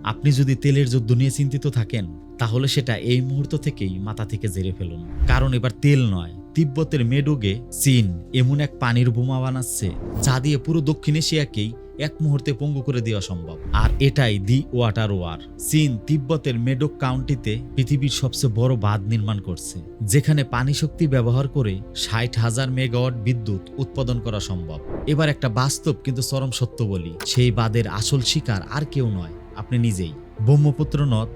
আপনি যদি তেলের যুদ্ধ নিয়ে চিন্তিত থাকেন, তাহলে সেটা এই মুহূর্ত থেকেই মাথা থেকে ঝেড়ে ফেলুন। কারণ এবার তেল নয়, তিব্বতের মেডোগে চীন এমন এক পানির বোমা বানাচ্ছে যা দিয়ে পুরো দক্ষিণ এশিয়াকেই এক মুহূর্তে পঙ্গু করে দেওয়া সম্ভব। আর এটাই দি ওয়াটার ওয়ার। চীন তিব্বতের মেডোক কাউন্টিতে পৃথিবীর সবচেয়ে বড় বাঁধ নির্মাণ করছে, যেখানে পানি শক্তি ব্যবহার করে 60,000 মেগাওয়াট বিদ্যুৎ উৎপাদন করা সম্ভব। এবার একটা বাস্তব কিন্তু চরম সত্য বলি, সেই বাঁধের আসল শিকার আর কেউ নয়, আপনি নিজেই। ব্রহ্মপুত্র নদ,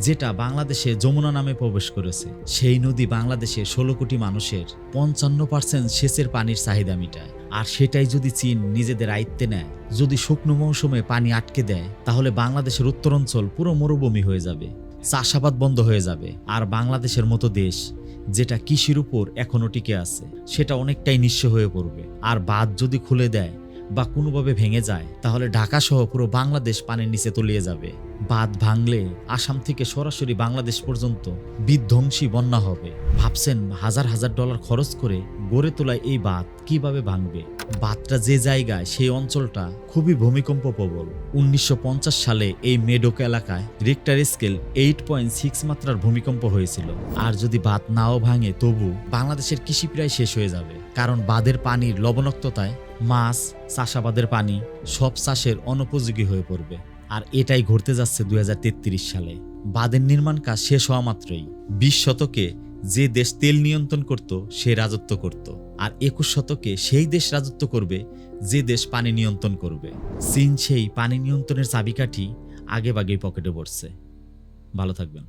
যেটা বাংলাদেশে যমুনা নামে প্রবেশ করেছে, সেই নদী বাংলাদেশে 16 কোটি মানুষের 55% সেচের পানির চাহিদা মেটায়। আর সেটাই যদি চীন নিজেদের আয়ত্তে নেয়, যদি শুকনো মৌসুমে পানি আটকে দেয়, তাহলে বাংলাদেশের উত্তরাঞ্চল পুরো মরুভূমি হয়ে যাবে, চাষাবাদ বন্ধ হয়ে যাবে। আর বাংলাদেশের মতো দেশ, যেটা কৃষির উপর এখনো টিকে আছে, সেটা অনেকটাই নিঃস্ব হয়ে পড়বে। আর বাঁধ যদি খুলে দেয় বা কোনোভাবে ভেঙে যায়, তাহলে ঢাকা সহ পুরো বাংলাদেশ পানির নিচে তলিয়ে যাবে। বাঁধ ভাঙলে আসাম থেকে সরাসরি বাংলাদেশ পর্যন্ত বিধ্বংসী বন্যা হবে। ভাবছেন হাজার হাজার ডলার খরচ করে গড়ে তোলা এই বাঁধ কিভাবে ভাঙবে? বাঁধটা যে জায়গায়, সেই অঞ্চলটা খুবই ভূমিকম্প প্রবল। 1950 সালে এই মেডোক এলাকায় রিক্টার স্কেল 8.6 মাত্রার ভূমিকম্প হয়েছিল। আর যদি বাঁধ নাও ভাঙে, তবু বাংলাদেশের কৃষি প্রায় শেষ হয়ে যাবে। কারণ বাঁধের পানির লবণাক্ততায় মাছ, চাষাবাদের পানি সব চাষের অনুপযোগী হয়ে পড়বে। আর এটাই ঘটতে যাচ্ছে 2033 সালে। বাঁধের নির্মাণ কাজ শেষ হওয়া মাত্রই 20 শতকে যে দেশ তেল নিয়ন্ত্রণ করত, সে রাজত্ব করত। আর 21 শতকে সেই দেশ রাজত্ব করবে যে দেশ পানি নিয়ন্ত্রণ করবে। চীন সেই পানি নিয়ন্ত্রণের চাবিকাঠি আগেভাগেই পকেটে পড়ছে। ভালো থাকবেন।